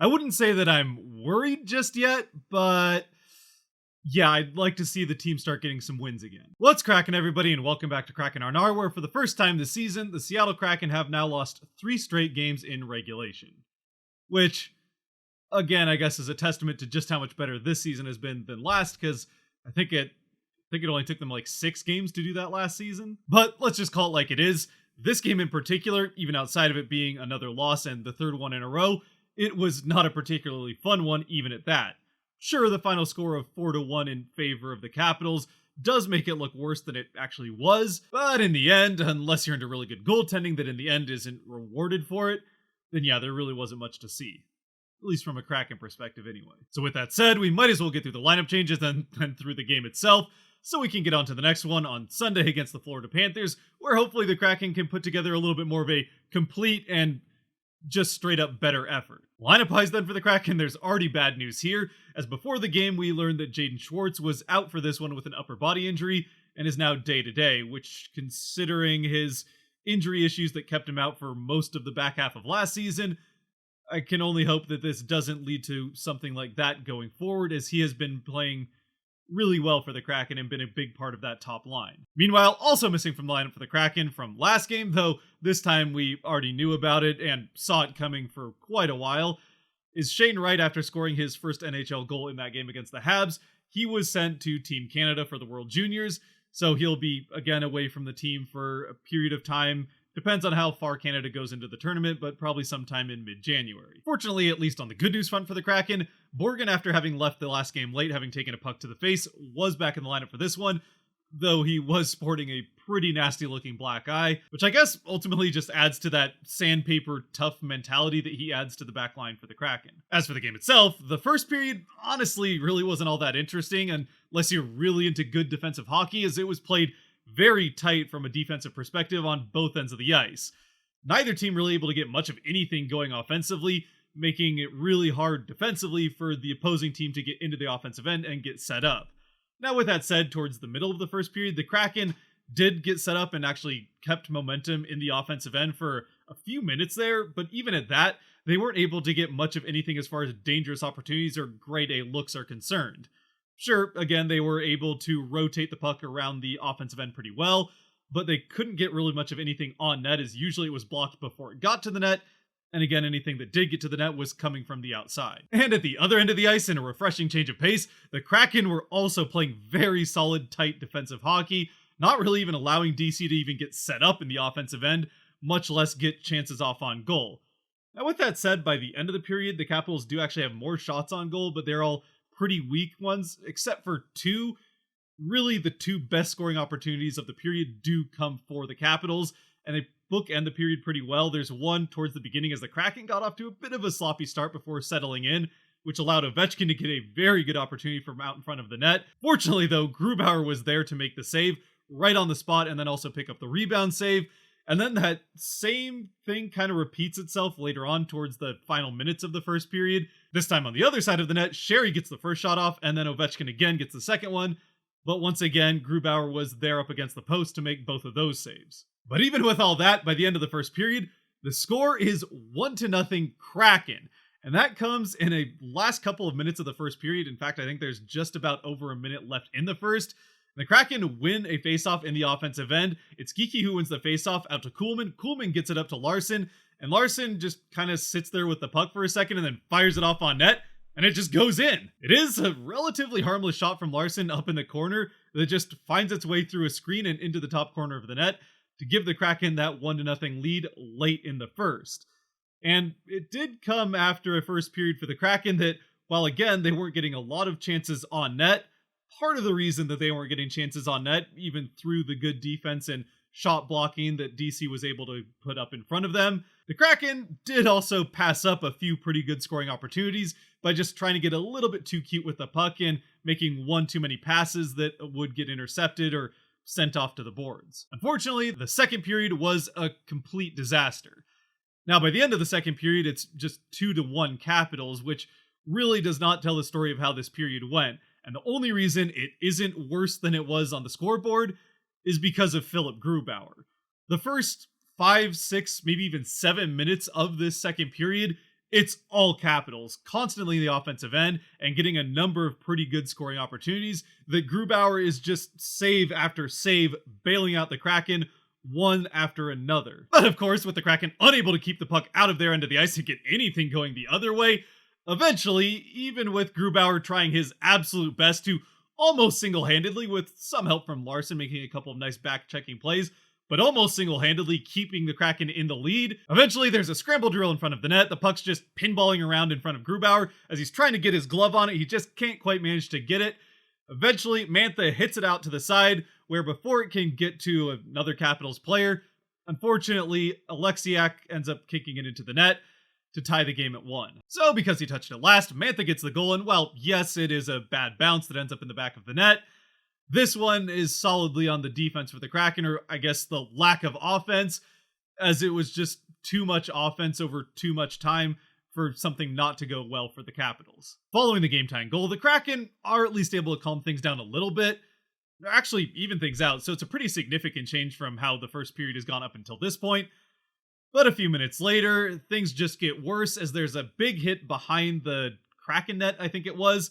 I wouldn't say that I'm worried just yet, but yeah, I'd like to see the team start getting some wins again. What's cracking, everybody, and welcome back to Kraken R&R, where for the first time this season, the Seattle Kraken have now lost 3 straight games in regulation. Which, again, I guess is a testament to just how much better this season has been than last, because I think it only took them like 6 games to do that last season. But let's just call it like it is. This game in particular, even outside of it being another loss and the third one in a row, it was not a particularly fun one, even at that. Sure, the final score of 4-1 in favor of the Capitals does make it look worse than it actually was, but in the end, unless you're into really good goaltending that in the end isn't rewarded for it, then yeah, there really wasn't much to see. At least from a Kraken perspective anyway. So with that said, we might as well get through the lineup changes and through the game itself, so we can get on to the next one on Sunday against the Florida Panthers, where hopefully the Kraken can put together a little bit more of a complete and just straight up better effort. Lineup-wise then for the Kraken, there's already bad news here, as before the game we learned that Jaden Schwartz was out for this one with an upper body injury and is now day-to-day, which, considering his injury issues that kept him out for most of the back half of last season, I can only hope that this doesn't lead to something like that going forward, as he has been playing really well for the Kraken and been a big part of that top line. Meanwhile, also missing from the lineup for the Kraken from last game, though this time we already knew about it and saw it coming for quite a while, is Shane Wright. After scoring his first NHL goal in that game against the Habs, he was sent to Team Canada for the World Juniors, so he'll be again away from the team for a period of time. Depends on how far Canada goes into the tournament, but probably sometime in mid-January. Fortunately, at least on the good news front for the Kraken, Borgen, after having left the last game late, having taken a puck to the face, was back in the lineup for this one, though he was sporting a pretty nasty-looking black eye, which I guess ultimately just adds to that sandpaper tough mentality that he adds to the back line for the Kraken. As for the game itself, the first period honestly really wasn't all that interesting, unless you're really into good defensive hockey, as it was played very tight from a defensive perspective on both ends of the ice. Neither team really able to get much of anything going offensively, making it really hard defensively for the opposing team to get into the offensive end and get set up. Now, with that said, towards the middle of the first period, the Kraken did get set up and actually kept momentum in the offensive end for a few minutes there, but even at that, they weren't able to get much of anything as far as dangerous opportunities or grade A looks are concerned. Sure, again, they were able to rotate the puck around the offensive end pretty well, but they couldn't get really much of anything on net, as usually it was blocked before it got to the net, and again, anything that did get to the net was coming from the outside. And at the other end of the ice, in a refreshing change of pace, the Kraken were also playing very solid, tight defensive hockey, not really even allowing DC to even get set up in the offensive end, much less get chances off on goal. Now, with that said, by the end of the period, the Capitals do actually have more shots on goal, but they're all pretty weak ones, except for 2. Really, the 2 best scoring opportunities of the period do come for the Capitals, and they bookend the period pretty well. There's one towards the beginning as the Kraken got off to a bit of a sloppy start before settling in, which allowed Ovechkin to get a very good opportunity from out in front of the net. Fortunately, though, Grubauer was there to make the save right on the spot and then also pick up the rebound save. And then that same thing kind of repeats itself later on towards the final minutes of the first period. This time on the other side of the net, Sherry gets the first shot off, and then Ovechkin again gets the second one. But once again, Grubauer was there up against the post to make both of those saves. But even with all that, by the end of the first period, the score is 1-0 Kraken. And that comes in a last couple of minutes of the first period. In fact, I think there's just about over a minute left in the first. The Kraken win a faceoff in the offensive end. It's Geekie who wins the faceoff out to Kuhlman. Kuhlman gets it up to Larson, and Larson just kind of sits there with the puck for a second and then fires it off on net, and it just goes in. It is a relatively harmless shot from Larson up in the corner that just finds its way through a screen and into the top corner of the net to give the Kraken that 1-0 lead late in the first. And it did come after a first period for the Kraken that, while again, they weren't getting a lot of chances on net, part of the reason that they weren't getting chances on net, even through the good defense and shot blocking that DC was able to put up in front of them, the Kraken did also pass up a few pretty good scoring opportunities by just trying to get a little bit too cute with the puck and making one too many passes that would get intercepted or sent off to the boards. Unfortunately, the second period was a complete disaster. Now, by the end of the second period, it's just 2-1 Capitals, which really does not tell the story of how this period went. And the only reason it isn't worse than it was on the scoreboard is because of Philip Grubauer. The first 5, 6, maybe even 7 minutes of this second period It's all Capitals, constantly in the offensive end and getting a number of pretty good scoring opportunities that Grubauer is just save after save, bailing out the Kraken one after another. But of course, with the Kraken unable to keep the puck out of their end of the ice and get anything going the other way, eventually, even with Grubauer trying his absolute best to almost single-handedly, with some help from Larson making a couple of nice back-checking plays, but almost single-handedly keeping the Kraken in the lead. Eventually, there's a scramble drill in front of the net. The puck's just pinballing around in front of Grubauer. As he's trying to get his glove on it, he just can't quite manage to get it. Eventually, Mantha hits it out to the side, where before it can get to another Capitals player, unfortunately, Alexiak ends up kicking it into the net to tie the game at 1. So, because he touched it last, Mantha gets the goal, and well, yes, it is a bad bounce that ends up in the back of the net. This one is solidly on the defense for the Kraken, or I guess the lack of offense, as it was just too much offense over too much time for something not to go well for the Capitals. Following the game-tying goal, the Kraken are at least able to calm things down a little bit, actually even things out, so it's a pretty significant change from how the first period has gone up until this point. But a few minutes later, things just get worse as there's a big hit behind the Kraken net, I think it was.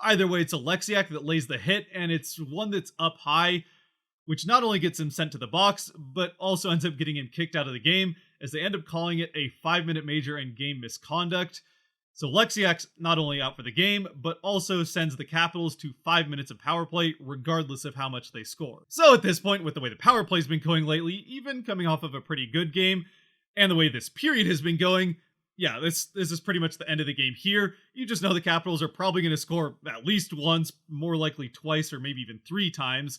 Either way, it's Alexiak that lays the hit, and it's one that's up high, which not only gets him sent to the box, but also ends up getting him kicked out of the game, as they end up calling it a 5-minute major and game misconduct. So Alexiak's not only out for the game, but also sends the Capitals to 5 minutes of power play, regardless of how much they score. So at this point, with the way the power play's been going lately, even coming off of a pretty good game, and the way this period has been going, yeah, this is pretty much the end of the game here. You just know the Capitals are probably going to score at least once, more likely twice, or maybe even 3 times,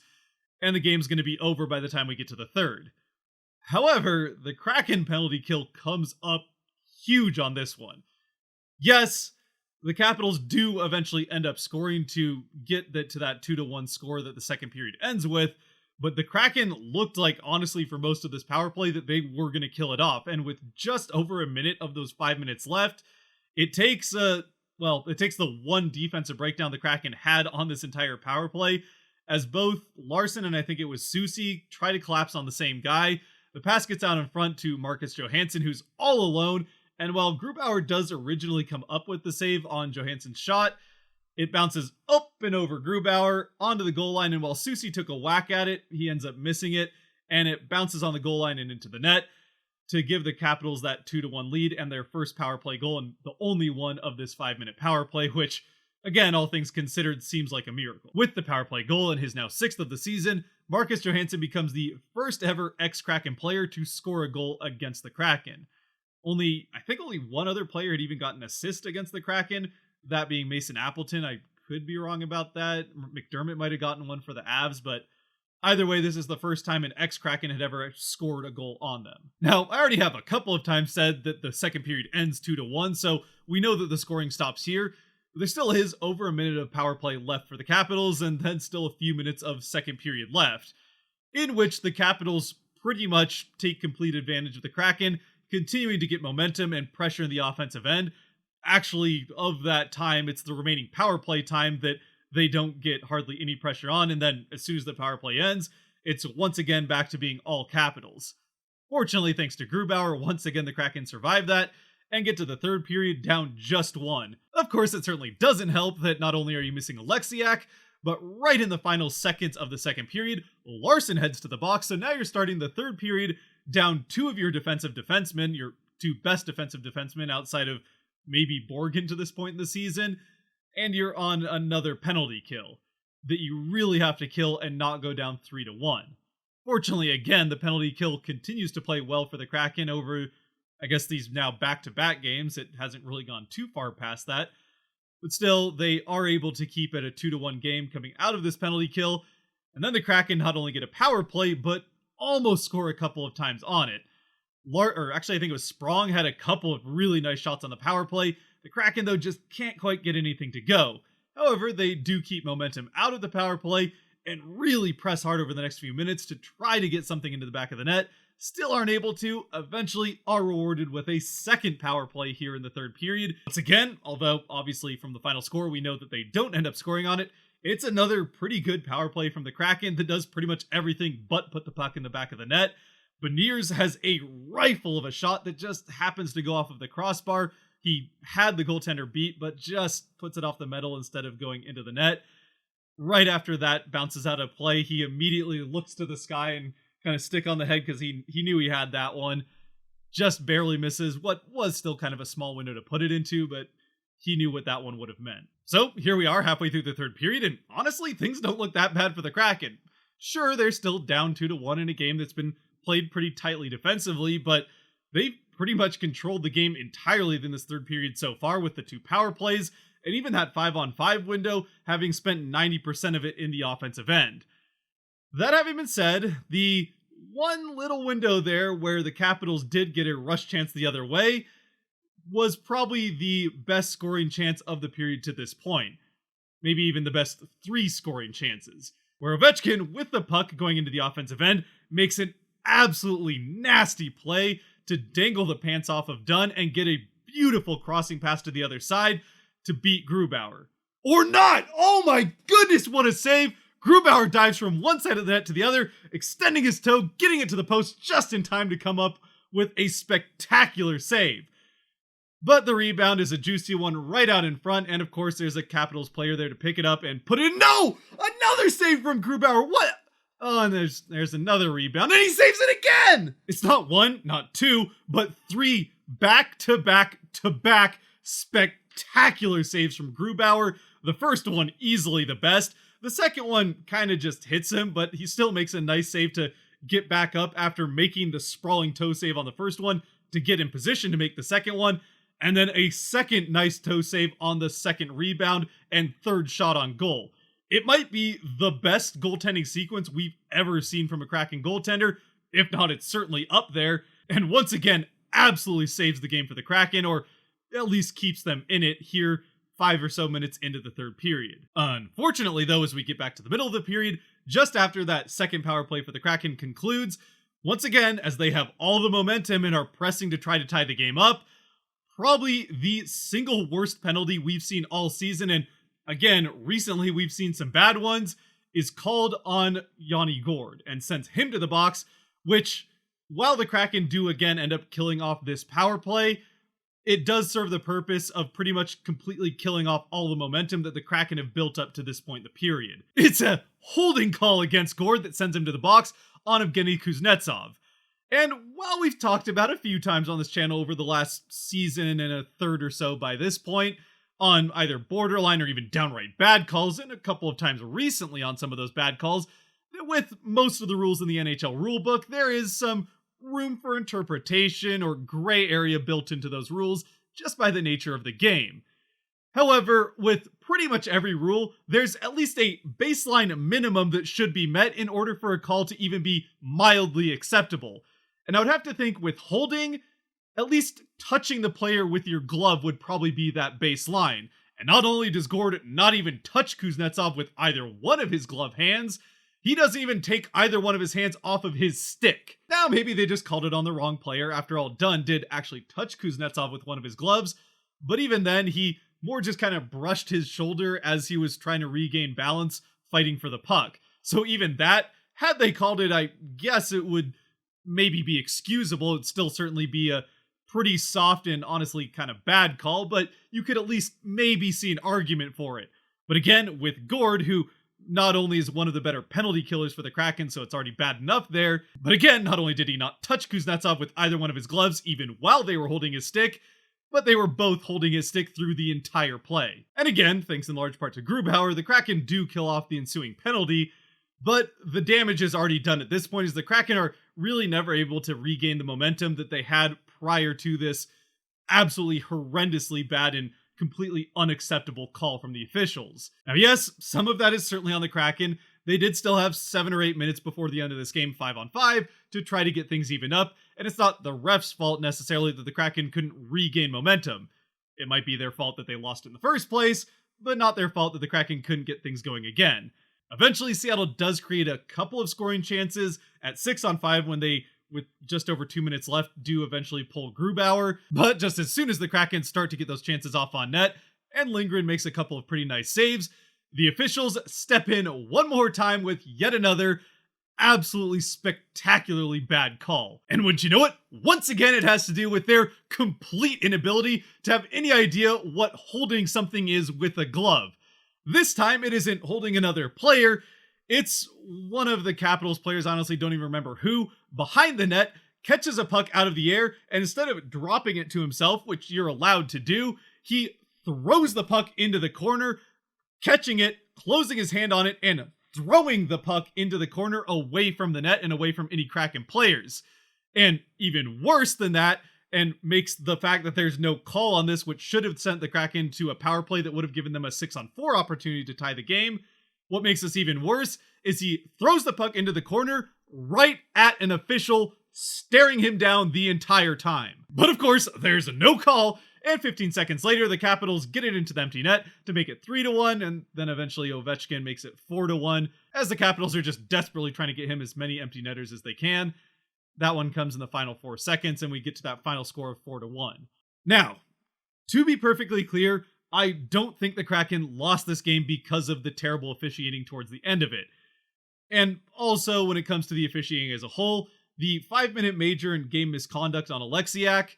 and the game's going to be over by the time we get to the third. However, the Kraken penalty kill comes up huge on this one. Yes, the Capitals do eventually end up scoring to get to that 2-1 score that the second period ends with, but the Kraken looked like, honestly, for most of this power play, that they were going to kill it off. And with just over a minute of those 5 minutes left, it takes the one defensive breakdown the Kraken had on this entire power play, as both Larson and I think it was Susie try to collapse on the same guy. The pass gets out in front to Marcus Johansson, who's all alone, and while Grubauer does originally come up with the save on Johansson's shot, it bounces up and over Grubauer onto the goal line, and while Susie took a whack at it, he ends up missing it, and it bounces on the goal line and into the net to give the Capitals that 2-1 lead and their first power play goal, and the only one of this 5-minute power play, which, again, all things considered, seems like a miracle. With the power play goal and his now 6th of the season, Marcus Johansson becomes the first ever ex-Kraken player to score a goal against the Kraken. I think only one other player had even gotten an assist against the Kraken, that being Mason Appleton. I could be wrong about that. McDermott might have gotten one for the Avs, but either way, this is the first time an ex-Kraken had ever scored a goal on them. Now, I already have a couple of times said that the second period ends 2-1, so we know that the scoring stops here. There still is over a minute of power play left for the Capitals, and then still a few minutes of second period left, in which the Capitals pretty much take complete advantage of the Kraken, continuing to get momentum and pressure in the offensive end. Actually, of that time, it's the remaining power play time that they don't get hardly any pressure on, and then as soon as the power play ends, it's once again back to being all Capitals. Fortunately, thanks to Grubauer, once again the Kraken survive that, and get to the third period down just 1. Of course, it certainly doesn't help that not only are you missing Alexiak, but right in the final seconds of the second period, Larson heads to the box, so now you're starting the third period down 2 of your defensive defensemen, your 2 best defensive defensemen outside of maybe Borgen to this point in the season, and you're on another penalty kill that you really have to kill and not go down 3-1. Fortunately, again, the penalty kill continues to play well for the Kraken over, I guess, these now back-to-back games. It hasn't really gone too far past that, but still, they are able to keep it a 2-1 game coming out of this penalty kill, and then the Kraken not only get a power play, but almost score a couple of times on it. Actually, I think it was Sprong had a couple of really nice shots on the power play. The Kraken, though, just can't quite get anything to go. However, they do keep momentum out of the power play and really press hard over the next few minutes to try to get something into the back of the net. Still aren't able to, eventually are rewarded with a second power play here in the third period. Once again, although obviously from the final score we know that they don't end up scoring on it, it's another pretty good power play from the Kraken that does pretty much everything but put the puck in the back of the net. Beniers has a rifle of a shot that just happens to go off of the crossbar, he had the goaltender beat, but just puts it off the metal instead of going into the net. Right after that bounces out of play, he immediately looks to the sky and kind of stick on the head because he knew he had that one. Just barely misses what was still kind of a small window to put it into, but he knew what that one would have meant. So here we are halfway through the third period, and honestly, things don't look that bad for the Kraken. Sure, they're still down 2-1 in a game that's been played pretty tightly defensively, but they've pretty much controlled the game entirely in this third period so far with the 2 power plays, and even that 5-on-5 window having spent 90% of it in the offensive end. That having been said, the one little window there where the Capitals did get a rush chance the other way was probably the best scoring chance of the period to this point. Maybe even the best 3 scoring chances, where Ovechkin, with the puck going into the offensive end, makes an absolutely nasty play to dangle the pants off of Dunn and get a beautiful crossing pass to the other side to beat Grubauer. Or not! Oh my goodness, what a save! Grubauer dives from one side of the net to the other, extending his toe, getting it to the post just in time to come up with a spectacular save. But the rebound is a juicy one right out in front, and of course there's a Capitals player there to pick it up and put it in. No! Another save from Grubauer! What? Oh, and there's another rebound, and he saves it again! It's not 1, not 2, but 3 back-to-back-to-back spectacular saves from Grubauer. The first one easily the best. The second one kind of just hits him, but he still makes a nice save to get back up after making the sprawling toe save on the first one to get in position to make the second one. And then a second nice toe save on the second rebound and third shot on goal. It might be the best goaltending sequence we've ever seen from a Kraken goaltender. If not, it's certainly up there. And once again, absolutely saves the game for the Kraken, or at least keeps them in it here 5 or so minutes into the third period. Unfortunately, though, as we get back to the middle of the period, just after that second power play for the Kraken concludes, once again, as they have all the momentum and are pressing to try to tie the game up, probably the single worst penalty we've seen all season, and again, recently we've seen some bad ones, is called on Yanni Gourde and sends him to the box, which, while the Kraken do again end up killing off this power play, it does serve the purpose of pretty much completely killing off all the momentum that the Kraken have built up to this point in the period. It's a holding call against Gourde that sends him to the box on Evgeny Kuznetsov. And while we've talked about a few times on this channel over the last season and a third or so by this point, on either borderline or even downright bad calls, and a couple of times recently on some of those bad calls, with most of the rules in the NHL rulebook, there is some room for interpretation or gray area built into those rules just by the nature of the game. However, with pretty much every rule, there's at least a baseline minimum that should be met in order for a call to even be mildly acceptable. And I would have to think with holding, at least touching the player with your glove would probably be that baseline. And not only does Gourde not even touch Kuznetsov with either one of his glove hands, he doesn't even take either one of his hands off of his stick. Now, maybe they just called it on the wrong player. After all, Dunn did actually touch Kuznetsov with one of his gloves, but even then, he more just kind of brushed his shoulder as he was trying to regain balance, fighting for the puck. So even that, had they called it, I guess it would maybe be excusable. It'd still certainly be a pretty soft and honestly kind of bad call, but you could at least maybe see an argument for it. But again, with Gourde, who not only is one of the better penalty killers for the Kraken, so it's already bad enough there, but again, not only did he not touch Kuznetsov with either one of his gloves even while they were holding his stick, but they were both holding his stick through the entire play. And again, thanks in large part to Grubauer, the Kraken do kill off the ensuing penalty, but the damage is already done at this point, as the Kraken are really never able to regain the momentum that they had prior to this absolutely horrendously bad and completely unacceptable call from the officials. Now, yes, some of that is certainly on the Kraken. They did still have 7 or 8 minutes before the end of this game, 5-on-5, to try to get things even up, and it's not the ref's fault necessarily that the Kraken couldn't regain momentum. It might be their fault that they lost in the first place, but not their fault that the Kraken couldn't get things going again. Eventually, Seattle does create a couple of scoring chances at 6-on-5 when they, with just over 2 minutes left, do eventually pull Grubauer. But just as soon as the Kraken start to get those chances off on net, and Lindgren makes a couple of pretty nice saves, the officials step in one more time with yet another absolutely spectacularly bad call. And would you know it? Once again, it has to do with their complete inability to have any idea what holding something is with a glove. This time, it isn't holding another player. It's one of the Capitals players, honestly don't even remember who, behind the net, catches a puck out of the air, and instead of dropping it to himself, which you're allowed to do, he throws the puck into the corner, catching it, closing his hand on it, and throwing the puck into the corner away from the net and away from any Kraken players. And even worse than that, and makes the fact that there's no call on this, which should have sent the Kraken to a power play that would have given them a 6-on-4 opportunity to tie the game. What makes this even worse is he throws the puck into the corner right at an official, staring him down the entire time. But of course, there's no call, and 15 seconds later, the Capitals get it into the empty net to make it 3-1, and then eventually Ovechkin makes it 4-1, as the Capitals are just desperately trying to get him as many empty netters as they can. That one comes in the final 4 seconds, and we get to that final score of 4-1. Now, to be perfectly clear, I don't think the Kraken lost this game because of the terrible officiating towards the end of it. And also, when it comes to the officiating as a whole, the 5-minute major and game misconduct on Alexiak,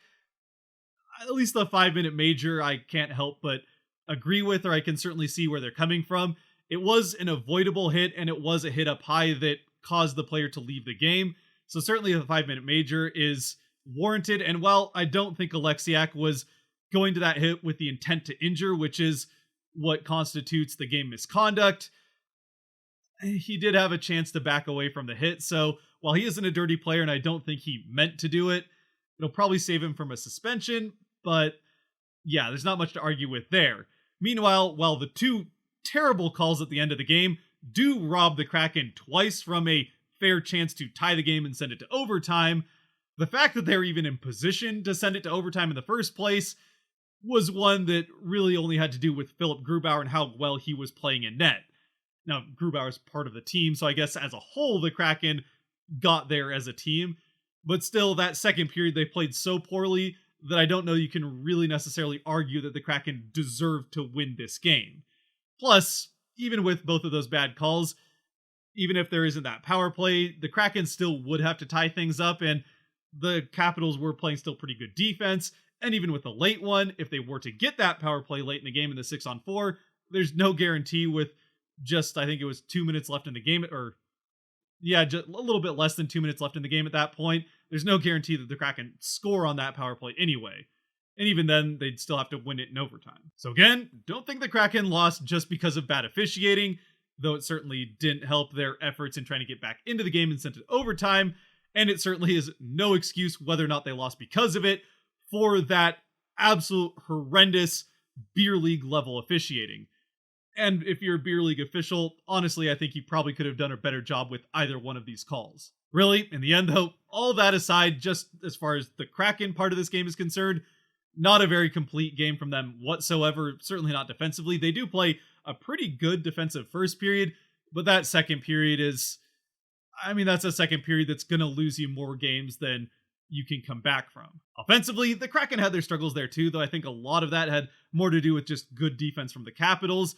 at least the 5-minute major, I can't help but agree with, or I can certainly see where they're coming from. It was an avoidable hit, and it was a hit up high that caused the player to leave the game. So certainly the 5-minute major is warranted. And while I don't think Alexiak was going to that hit with the intent to injure, which is what constitutes the game misconduct, he did have a chance to back away from the hit. So while he isn't a dirty player and I don't think he meant to do it, it'll probably save him from a suspension. But yeah, there's not much to argue with there. Meanwhile, while the two terrible calls at the end of the game do rob the Kraken twice from a fair chance to tie the game and send it to overtime, the fact that they're even in position to send it to overtime in the first place was one that really only had to do with Philip Grubauer and how well he was playing in net. Now, Grubauer's part of the team, so I guess as a whole, the Kraken got there as a team. But still, that second period, they played so poorly that I don't know you can really necessarily argue that the Kraken deserved to win this game. Plus, even with both of those bad calls, even if there isn't that power play, the Kraken still would have to tie things up, and the Capitals were playing still pretty good defense. And even with the late one, if they were to get that power play late in the game in the 6-on-4, there's no guarantee with just, I think it was 2 minutes left in the game, or yeah, just a little bit less than 2 minutes left in the game at that point. There's no guarantee that the Kraken score on that power play anyway. And even then, they'd still have to win it in overtime. So again, don't think the Kraken lost just because of bad officiating, though it certainly didn't help their efforts in trying to get back into the game and send it to overtime. And it certainly is no excuse whether or not they lost because of it for that absolute horrendous beer league level officiating. And if you're a beer league official, honestly, I think you probably could have done a better job with either one of these calls. Really, in the end though, all that aside, just as far as the Kraken part of this game is concerned, not a very complete game from them whatsoever, certainly not defensively. They do play a pretty good defensive first period, but that second period is, that's a second period that's going to lose you more games than you can come back from. Offensively, the Kraken had their struggles there too, though I think a lot of that had more to do with just good defense from the Capitals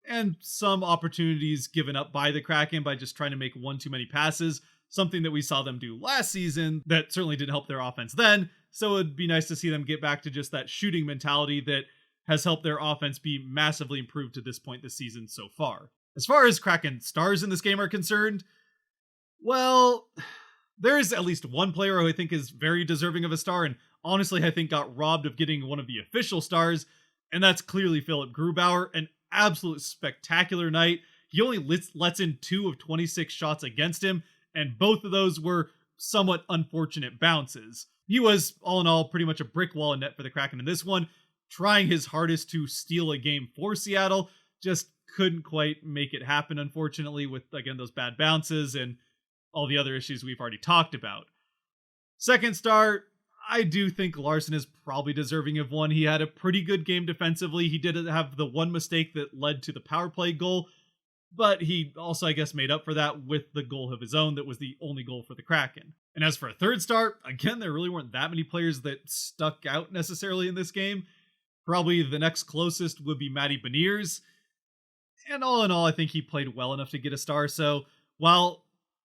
and some opportunities given up by the Kraken by just trying to make one too many passes, something that we saw them do last season that certainly didn't help their offense then. So it'd be nice to see them get back to just that shooting mentality that has helped their offense be massively improved to this point this season so far. As far as Kraken stars in this game are concerned, well, there is at least one player who I think is very deserving of a star, and honestly I think got robbed of getting one of the official stars, and that's clearly Philip Grubauer. An absolute spectacular night. He only lets in 2 of 26 shots against him, and both of those were somewhat unfortunate bounces. He was, all in all, pretty much a brick wall in net for the Kraken in this one, trying his hardest to steal a game for Seattle, just couldn't quite make it happen, unfortunately, with, again, those bad bounces and all the other issues we've already talked about. Second star, I do think Larson is probably deserving of one. He had a pretty good game defensively. He did have the one mistake that led to the power play goal, but he also, I guess, made up for that with the goal of his own that was the only goal for the Kraken. And as for a third star, again, there really weren't that many players that stuck out necessarily in this game. Probably the next closest would be Matty Beniers. And all in all, I think he played well enough to get a star. So while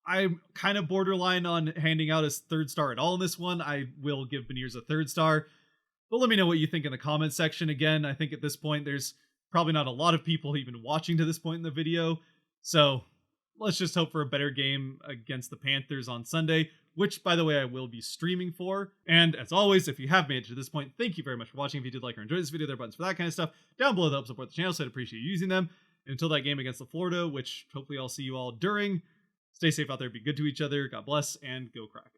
I'm kind of borderline on handing out a third star at all in this one. I will give Beniers a third star, but let me know what you think in the comments section. Again, I think at this point, there's probably not a lot of people even watching to this point in the video. So let's just hope for a better game against the Panthers on Sunday, which, by the way, I will be streaming for. And as always, if you have made it to this point, thank you very much for watching. If you did like or enjoyed this video, there are buttons for that kind of stuff down below that help support the channel, so I'd appreciate you using them. And until that game against the Florida, which hopefully I'll see you all during, stay safe out there, be good to each other, God bless, and go Kraken.